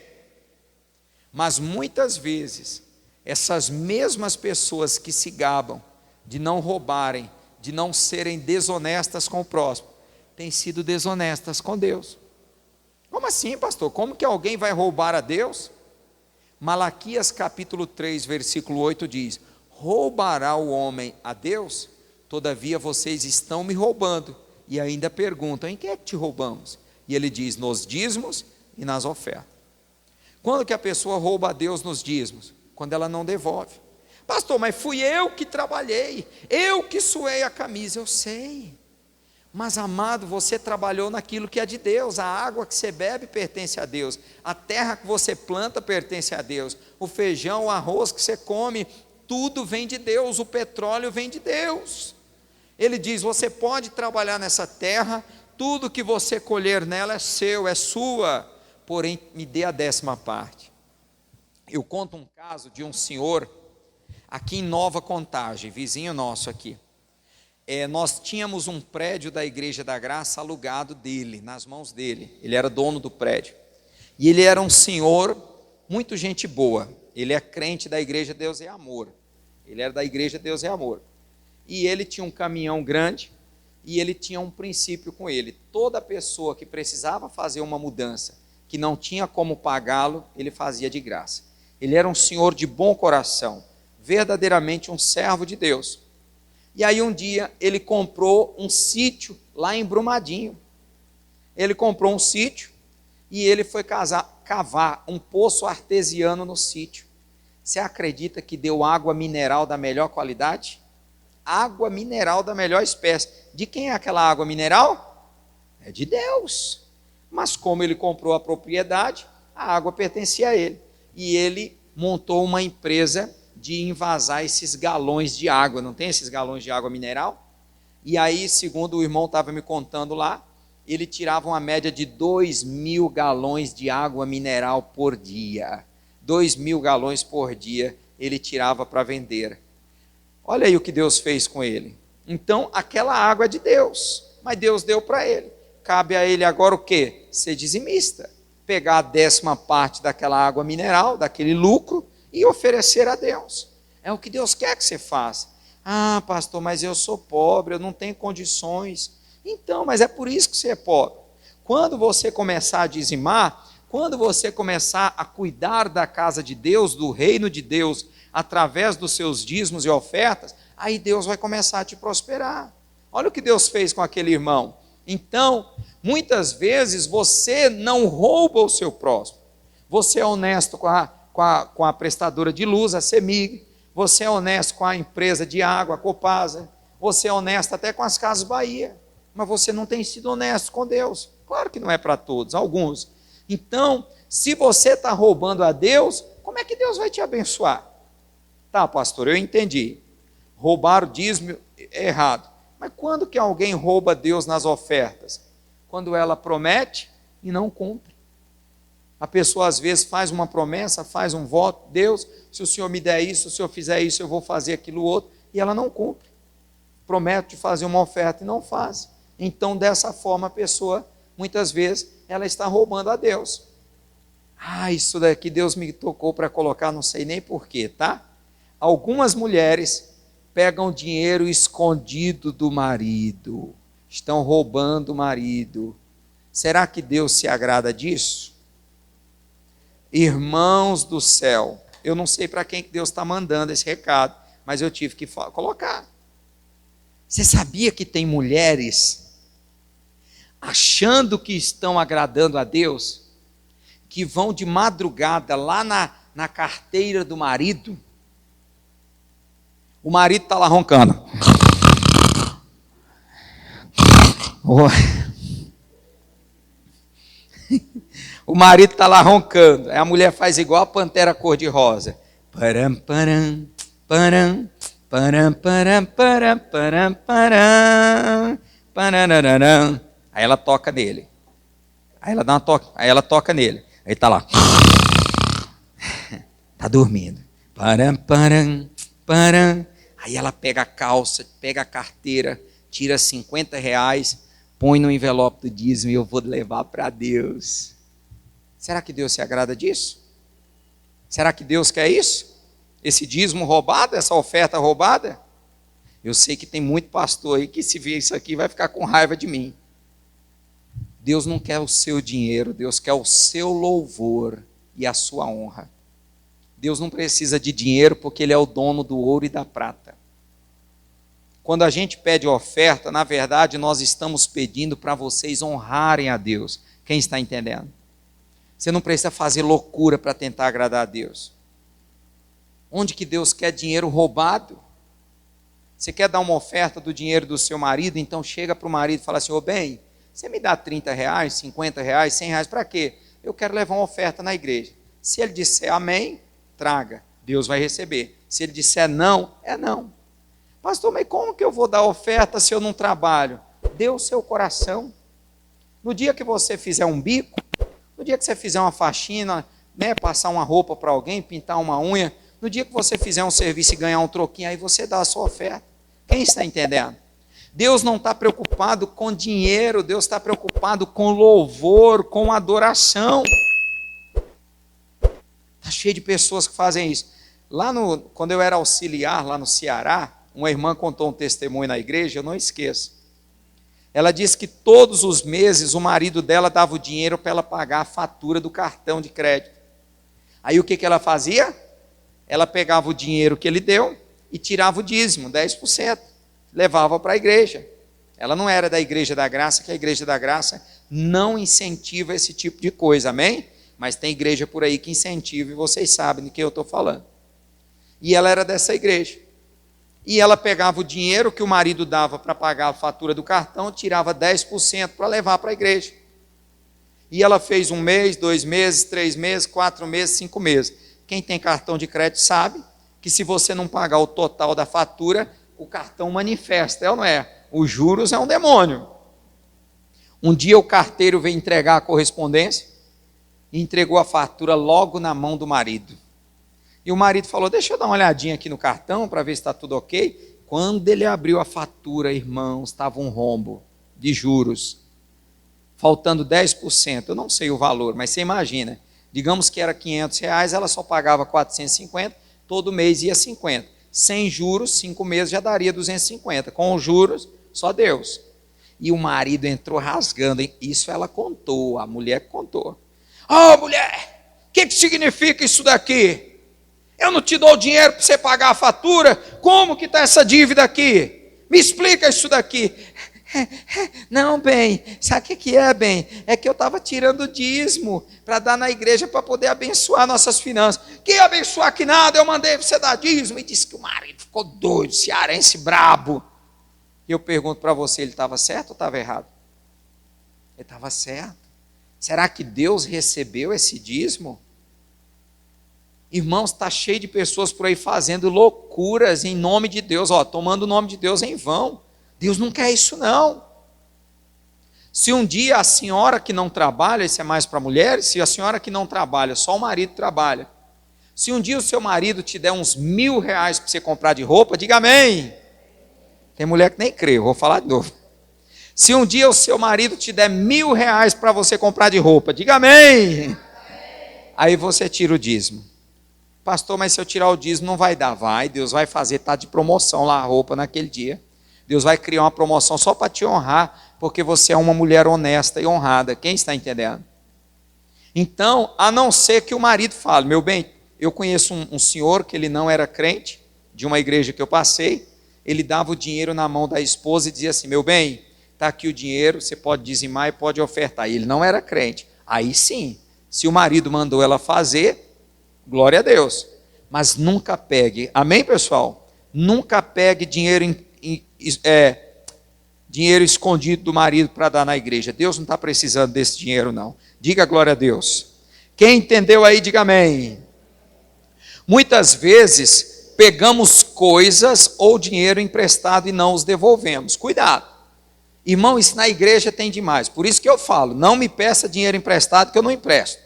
Mas muitas vezes, essas mesmas pessoas que se gabam de não roubarem, de não serem desonestas com o próximo, têm sido desonestas com Deus. Como assim, pastor? Como que alguém vai roubar a Deus? Malaquias capítulo 3, versículo 8 diz: roubará o homem a Deus? Todavia vocês estão me roubando. E ainda perguntam: em que é que te roubamos? E ele diz: nos dízimos e nas ofertas. Quando que a pessoa rouba a Deus nos dízimos? Quando ela não devolve. Pastor, mas fui eu que trabalhei, eu que suei a camisa. Eu sei, mas amado, você trabalhou naquilo que é de Deus. A água que você bebe pertence a Deus, a terra que você planta pertence a Deus, o feijão, o arroz que você come, tudo vem de Deus, o petróleo vem de Deus. Ele diz: você pode trabalhar nessa terra, tudo que você colher nela é seu, é sua, porém me dê a 10ª parte. Eu conto um caso de um senhor aqui em Nova Contagem, vizinho nosso aqui. Nós tínhamos um prédio da Igreja da Graça alugado dele, nas mãos dele. Ele era dono do prédio. E ele era um senhor, muito gente boa. Ele é crente da Igreja Deus é Amor. Ele era da Igreja Deus é Amor. E ele tinha um caminhão grande e ele tinha um princípio com ele. Toda pessoa que precisava fazer uma mudança, que não tinha como pagá-lo, ele fazia de graça. Ele era um senhor de bom coração, verdadeiramente um servo de Deus. E aí um dia ele comprou um sítio lá em Brumadinho. Ele comprou um sítio e ele foi cavar um poço artesiano no sítio. Você acredita que deu água mineral da melhor qualidade? Água mineral da melhor espécie. De quem é aquela água mineral? É de Deus. Mas como ele comprou a propriedade, a água pertencia a ele. E ele montou uma empresa de envasar esses galões de água. Não tem esses galões de água mineral? E aí, segundo o irmão estava me contando lá, ele tirava uma média de 2.000 galões de água mineral por dia. 2.000 galões por dia ele tirava para vender. Olha aí o que Deus fez com ele. Então, aquela água é de Deus, mas Deus deu para ele. Cabe a ele agora o quê? Ser dizimista. Pegar a 10ª parte daquela água mineral, daquele lucro, e oferecer a Deus. É o que Deus quer que você faça. Ah, pastor, mas eu sou pobre, eu não tenho condições. Então, mas é por isso que você é pobre. Quando você começar a dizimar, quando você começar a cuidar da casa de Deus, do reino de Deus, através dos seus dízimos e ofertas, aí Deus vai começar a te prosperar. Olha o que Deus fez com aquele irmão. Então, muitas vezes você não rouba o seu próximo. Você é honesto com a prestadora de luz, a CEMIG. Você é honesto com a empresa de água, a Copasa. Você é honesto até com as Casas Bahia. Mas você não tem sido honesto com Deus. Claro que não é para todos, alguns. Então, se você está roubando a Deus, como é que Deus vai te abençoar? Tá, pastor, eu entendi. Roubar o dízimo é errado. Mas quando que alguém rouba Deus nas ofertas? Quando ela promete e não cumpre. A pessoa às vezes faz uma promessa, faz um voto, Deus, se o Senhor me der isso, se o Senhor fizer isso, eu vou fazer aquilo outro, e ela não cumpre. Promete fazer uma oferta e não faz. Então, dessa forma, a pessoa, muitas vezes, ela está roubando a Deus. Ah, isso daqui Deus me tocou para colocar, não sei nem porquê, tá? Algumas mulheres pegam dinheiro escondido do marido, estão roubando o marido. Será que Deus se agrada disso? Irmãos do céu, eu não sei para quem que Deus está mandando esse recado, mas eu tive que colocar. Você sabia que tem mulheres achando que estão agradando a Deus, que vão de madrugada lá na carteira do marido? O marido está lá roncando. O marido está lá roncando. Aí a mulher faz igual a pantera cor-de-rosa. Param, param, param, param, param, param, param, param, param. Aí ela toca nele. Aí ela dá uma toca. Aí ela toca nele. Aí está lá. Está dormindo. Param, param, param. Aí ela pega a calça, pega a carteira, tira R$50, põe no envelope do dízimo e eu vou levar para Deus. Será que Deus se agrada disso? Será que Deus quer isso? Esse dízimo roubado, essa oferta roubada? Eu sei que tem muito pastor aí que se ver isso aqui vai ficar com raiva de mim. Deus não quer o seu dinheiro, Deus quer o seu louvor e a sua honra. Deus não precisa de dinheiro porque Ele é o dono do ouro e da prata. Quando a gente pede oferta, na verdade nós estamos pedindo para vocês honrarem a Deus. Quem está entendendo? Você não precisa fazer loucura para tentar agradar a Deus. Onde que Deus quer dinheiro roubado? Você quer dar uma oferta do dinheiro do seu marido? Então chega para o marido e fala assim: ô bem, você me dá R$30, R$50, R$100, para quê? Eu quero levar uma oferta na igreja. Se ele disser amém, traga, Deus vai receber. Se ele disser não, é não. Pastor, mas como que eu vou dar oferta se eu não trabalho? Dê o seu coração. No dia que você fizer um bico, no dia que você fizer uma faxina, né, passar uma roupa para alguém, pintar uma unha, no dia que você fizer um serviço e ganhar um troquinho, aí você dá a sua oferta. Quem está entendendo? Deus não está preocupado com dinheiro, Deus está preocupado com louvor, com adoração. Está cheio de pessoas que fazem isso. Quando eu era auxiliar lá no Ceará, uma irmã contou um testemunho na igreja, eu não esqueço. Ela disse que todos os meses o marido dela dava o dinheiro para ela pagar a fatura do cartão de crédito. Aí o que ela fazia? Ela pegava o dinheiro que ele deu e tirava o dízimo, 10%, levava para a igreja. Ela não era da Igreja da Graça, que a Igreja da Graça não incentiva esse tipo de coisa, amém? Mas tem igreja por aí que incentiva e vocês sabem de que eu estou falando. E ela era dessa igreja. E ela pegava o dinheiro que o marido dava para pagar a fatura do cartão, tirava 10% para levar para a igreja. E ela fez 1 mês, 2 meses, 3 meses, 4 meses, 5 meses. Quem tem cartão de crédito sabe que se você não pagar o total da fatura, o cartão manifesta, é ou não é? Os juros é um demônio. Um dia o carteiro veio entregar a correspondência e entregou a fatura logo na mão do marido. E o marido falou, deixa eu dar uma olhadinha aqui no cartão para ver se está tudo ok. Quando ele abriu a fatura, irmãos, estava um rombo de juros, faltando 10%. Eu não sei o valor, mas você imagina. Digamos que era R$500, ela só pagava 450, todo mês ia 50. Sem juros, 5 meses já daria 250. Com os juros, só Deus. E o marido entrou rasgando. Isso ela contou, a mulher contou. Ô mulher, o que significa isso daqui? Eu não te dou dinheiro para você pagar a fatura? Como que está essa dívida aqui? Me explica isso daqui. Não, bem, sabe o que é, bem? É que eu estava tirando dízimo para dar na igreja para poder abençoar nossas finanças. Que abençoar que nada, eu mandei você dar dízimo. E disse que o marido ficou doido, cearense brabo. E eu pergunto para você, ele estava certo ou estava errado? Ele estava certo. Será que Deus recebeu esse dízimo? Irmãos, está cheio de pessoas por aí fazendo loucuras em nome de Deus, tomando o nome de Deus em vão. Deus não quer isso não. Se um dia a senhora que não trabalha, isso é mais para mulheres, se a senhora que não trabalha, só o marido trabalha, se um dia o seu marido te der uns R$1.000 para você comprar de roupa, diga amém. Tem mulher que nem crê, eu vou falar de novo. Se um dia o seu marido te der R$1.000 para você comprar de roupa, diga amém. Aí você tira o dízimo. Pastor, mas se eu tirar o dízimo não vai dar. Vai, Deus vai fazer, está de promoção lá a roupa naquele dia. Deus vai criar uma promoção só para te honrar, porque você é uma mulher honesta e honrada. Quem está entendendo? Então, a não ser que o marido fale, meu bem, eu conheço um senhor que ele não era crente, de uma igreja que eu passei, ele dava o dinheiro na mão da esposa e dizia assim, meu bem, está aqui o dinheiro, você pode dizimar e pode ofertar. E ele não era crente. Aí sim, se o marido mandou ela fazer, glória a Deus, mas nunca pegue, amém pessoal? Nunca pegue dinheiro escondido do marido para dar na igreja. Deus não está precisando desse dinheiro não. Diga glória a Deus. Quem entendeu aí, diga amém. Muitas vezes pegamos coisas ou dinheiro emprestado e não os devolvemos. Cuidado. Irmão, isso na igreja tem demais. Por isso que eu falo, não me peça dinheiro emprestado que eu não empresto.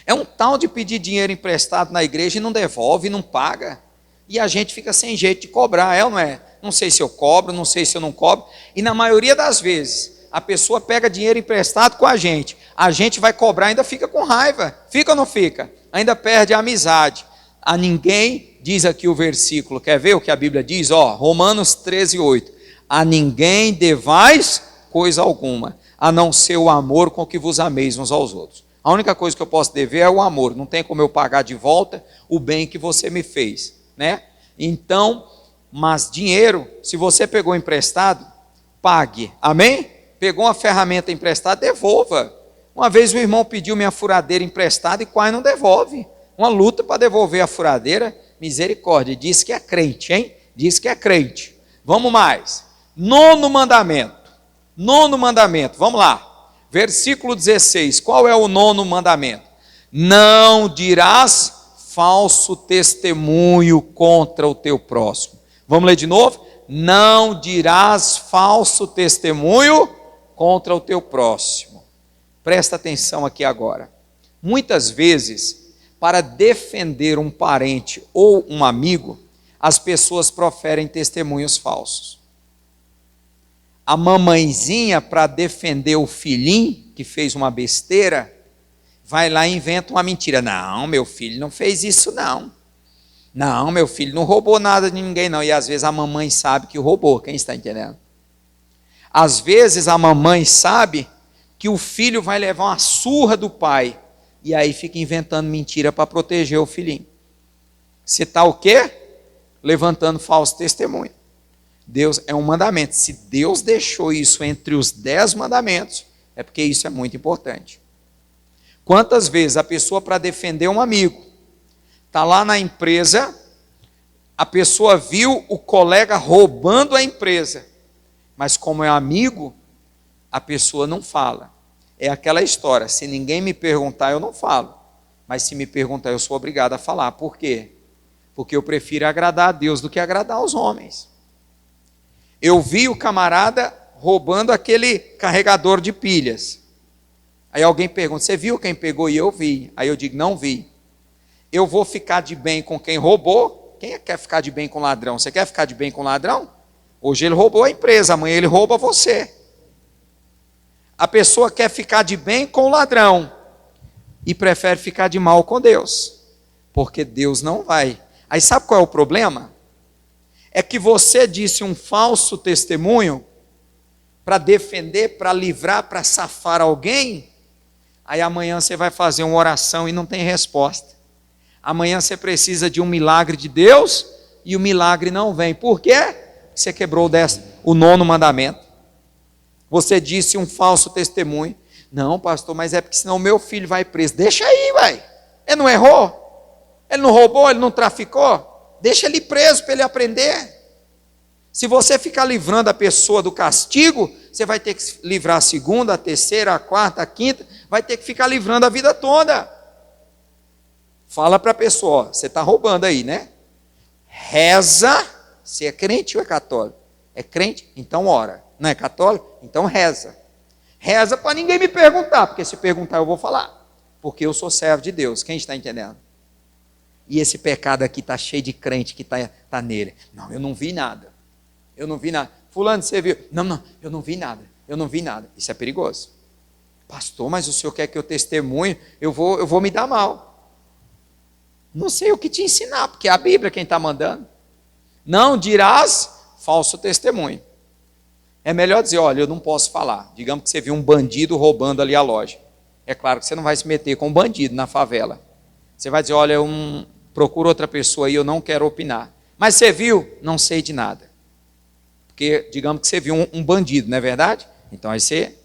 É um tal de pedir dinheiro emprestado na igreja e não devolve, não paga. E a gente fica sem jeito de cobrar, é ou não é? Não sei se eu cobro, não sei se eu não cobro. E na maioria das vezes, a pessoa pega dinheiro emprestado com a gente vai cobrar, ainda fica com raiva. Fica ou não fica? Ainda perde a amizade. A ninguém, diz aqui o versículo, quer ver o que a Bíblia diz? Romanos 13:8. A ninguém devais coisa alguma, a não ser o amor com que vos ameis uns aos outros. A única coisa que eu posso dever é o amor. Não tem como eu pagar de volta o bem que você me fez, né? Então, mas dinheiro, se você pegou emprestado, pague, amém? Pegou uma ferramenta emprestada, devolva. Uma vez o irmão pediu minha furadeira emprestada e quase não devolve. Uma luta para devolver a furadeira, misericórdia. Diz que é crente, hein? Diz que é crente. Vamos mais. Nono mandamento, vamos lá. Versículo 16, qual é o nono mandamento? Não dirás falso testemunho contra o teu próximo. Vamos ler de novo? Não dirás falso testemunho contra o teu próximo. Presta atenção aqui agora. Muitas vezes, para defender um parente ou um amigo, as pessoas proferem testemunhos falsos. A mamãezinha, para defender o filhinho que fez uma besteira, vai lá e inventa uma mentira. Não, meu filho não fez isso não. Não, meu filho não roubou nada de ninguém não. E às vezes a mamãe sabe que roubou. Quem está entendendo? Às vezes a mamãe sabe que o filho vai levar uma surra do pai. E aí fica inventando mentira para proteger o filhinho. Você está o quê? Levantando falso testemunho. Deus é um mandamento. Se Deus deixou isso entre os 10 mandamentos, é porque isso é muito importante. Quantas vezes a pessoa, para defender um amigo, está lá na empresa, a pessoa viu o colega roubando a empresa, mas como é amigo, a pessoa não fala. É aquela história, se ninguém me perguntar, eu não falo. Mas se me perguntar, eu sou obrigado a falar. Por quê? Porque eu prefiro agradar a Deus do que agradar aos homens. Eu vi o camarada roubando aquele carregador de pilhas. Aí alguém pergunta, você viu quem pegou? E eu vi. Aí eu digo, não vi. Eu vou ficar de bem com quem roubou. Quem quer ficar de bem com ladrão? Você quer ficar de bem com ladrão? Hoje ele roubou a empresa, amanhã ele rouba você. A pessoa quer ficar de bem com o ladrão e prefere ficar de mal com Deus, porque Deus não vai. Aí sabe qual é o problema? É que você disse um falso testemunho para defender, para livrar, para safar alguém. Aí amanhã você vai fazer uma oração e não tem resposta. Amanhã você precisa de um milagre de Deus e o milagre não vem. Por quê? Você quebrou o 9º mandamento. Você disse um falso testemunho. Não, pastor, mas é porque senão meu filho vai preso. Deixa aí, vai. Ele não errou? Ele não roubou? Ele não traficou? Deixa ele preso para ele aprender. Se você ficar livrando a pessoa do castigo, você vai ter que livrar a segunda, a terceira, a quarta, a quinta, vai ter que ficar livrando a vida toda. Fala para a pessoa, ó, você está roubando aí, né? Reza. Você é crente ou é católico? É crente? Então ora. Não é católico? Então reza. Reza para ninguém me perguntar, porque se perguntar eu vou falar. Porque eu sou servo de Deus. Quem está entendendo? E esse pecado aqui está cheio de crente que está nele. Não, eu não vi nada. Eu não vi nada. Fulano, você viu? Não, eu não vi nada. Eu não vi nada. Isso é perigoso. Pastor, mas o senhor quer que eu testemunhe? Eu vou me dar mal. Não sei o que te ensinar, porque é a Bíblia quem está mandando. Não dirás falso testemunho. É melhor dizer, olha, eu não posso falar. Digamos que você viu um bandido roubando ali a loja. É claro que você não vai se meter com um bandido na favela. Você vai dizer, olha, procura outra pessoa aí, eu não quero opinar. Mas você viu? Não sei de nada. Porque, digamos que você viu um bandido, não é verdade? Então aí você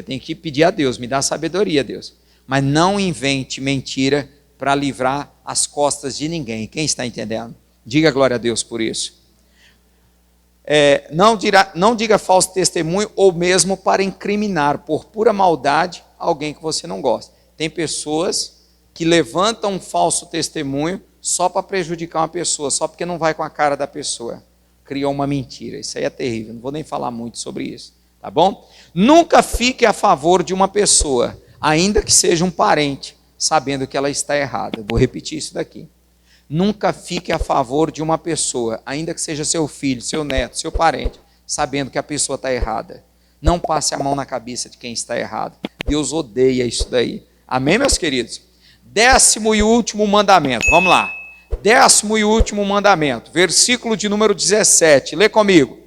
tem que pedir a Deus, me dá sabedoria, Deus. Mas não invente mentira para livrar as costas de ninguém. Quem está entendendo? Diga glória a Deus por isso. Não diga falso testemunho ou mesmo para incriminar por pura maldade alguém que você não gosta. Tem pessoas que levantam um falso testemunho só para prejudicar uma pessoa, só porque não vai com a cara da pessoa. Criou uma mentira. Isso aí é terrível, não vou nem falar muito sobre isso, tá bom? Nunca fique a favor de uma pessoa, ainda que seja um parente, sabendo que ela está errada. Vou repetir isso daqui. Nunca fique a favor de uma pessoa, ainda que seja seu filho, seu neto, seu parente, sabendo que a pessoa está errada. Não passe a mão na cabeça de quem está errado. Deus odeia isso daí. Amém, meus queridos? 10º e último mandamento. Vamos lá. 10º e último mandamento. Versículo de número 17. Lê comigo.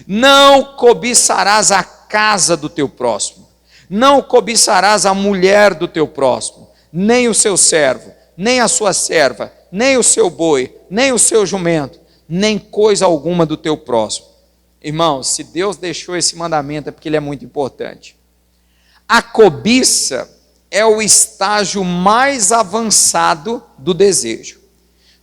Não cobiçarás a casa do teu próximo. Não cobiçarás a mulher do teu próximo, nem o seu servo, nem a sua serva, nem o seu boi, nem o seu jumento, nem coisa alguma do teu próximo. Irmãos, se Deus deixou esse mandamento é porque ele é muito importante. A cobiça é o estágio mais avançado do desejo.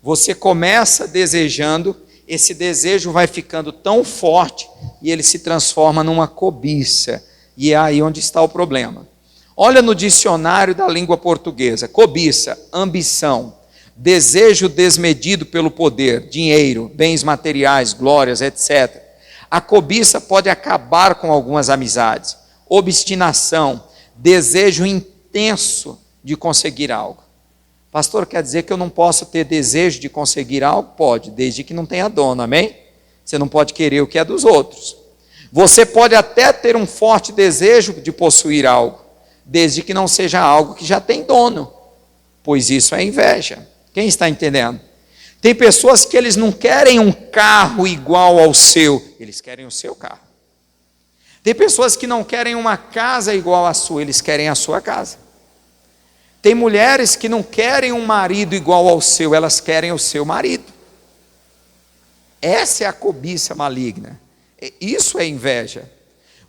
Você começa desejando, esse desejo vai ficando tão forte e ele se transforma numa cobiça. E é aí onde está o problema. Olha no dicionário da língua portuguesa. Cobiça, ambição, desejo desmedido pelo poder, dinheiro, bens materiais, glórias, etc. A cobiça pode acabar com algumas amizades. Obstinação, desejo intenso de conseguir algo. Pastor, quer dizer que eu não posso ter desejo de conseguir algo? Pode, desde que não tenha dono, amém? Você não pode querer o que é dos outros. Você pode até ter um forte desejo de possuir algo, desde que não seja algo que já tem dono, pois isso é inveja. Quem está entendendo? Tem pessoas que eles não querem um carro igual ao seu, eles querem o seu carro. Tem pessoas que não querem uma casa igual à sua, eles querem a sua casa. Tem mulheres que não querem um marido igual ao seu, elas querem o seu marido. Essa é a cobiça maligna. Isso é inveja.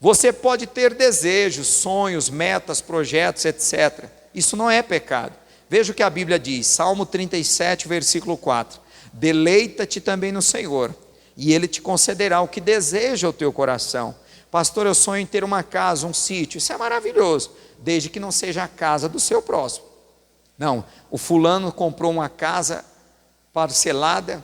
Você pode ter desejos, sonhos, metas, projetos, etc. Isso não é pecado. Veja o que a Bíblia diz, Salmo 37, versículo 4. Deleita-te também no Senhor, e Ele te concederá o que deseja o teu coração. Pastor, eu sonho em ter uma casa, um sítio. Isso é maravilhoso, desde que não seja a casa do seu próximo. Não, o fulano comprou uma casa parcelada,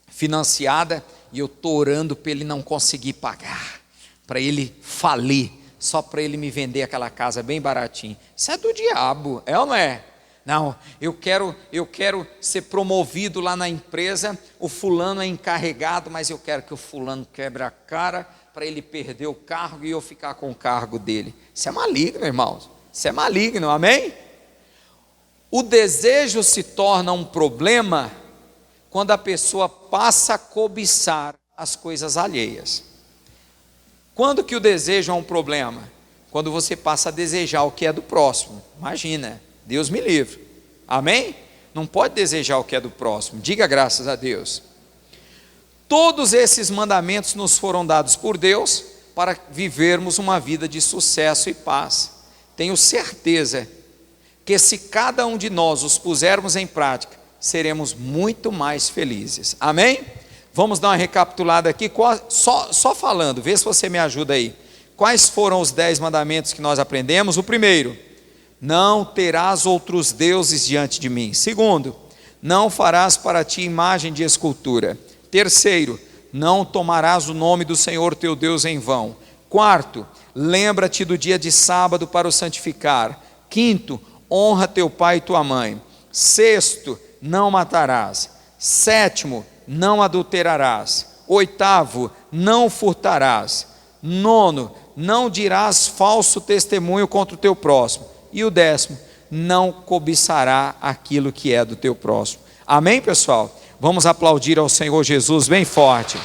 financiada, e eu estou orando para ele não conseguir pagar, para ele falir, só para ele me vender aquela casa bem baratinho. Isso é do diabo, é ou não é? Não, eu quero ser promovido lá na empresa, o fulano é encarregado, mas eu quero que o fulano quebre a cara, para ele perder o cargo e eu ficar com o cargo dele. Isso é maligno, irmãos, isso é maligno, amém? O desejo se torna um problema quando a pessoa passa a cobiçar as coisas alheias. Quando que o desejo é um problema? Quando você passa a desejar o que é do próximo. Imagina, Deus me livre, amém? Não pode desejar o que é do próximo, diga graças a Deus. Todos esses mandamentos nos foram dados por Deus para vivermos uma vida de sucesso e paz. Tenho certeza que se cada um de nós os pusermos em prática, seremos muito mais felizes, amém? Vamos dar uma recapitulada aqui, só falando, vê se você me ajuda aí. Quais foram os 10 mandamentos que nós aprendemos? O primeiro, não terás outros deuses diante de mim. Segundo, não farás para ti imagem de escultura. Terceiro, não tomarás o nome do Senhor teu Deus em vão. Quarto, lembra-te do dia de sábado para o santificar. Quinto, honra teu pai e tua mãe. Sexto, não matarás. Sétimo, não adulterarás. Oitavo, não furtarás. Nono, não dirás falso testemunho contra o teu próximo. E o 10º, não cobiçará aquilo que é do teu próximo. Amém, pessoal? Vamos aplaudir ao Senhor Jesus bem forte.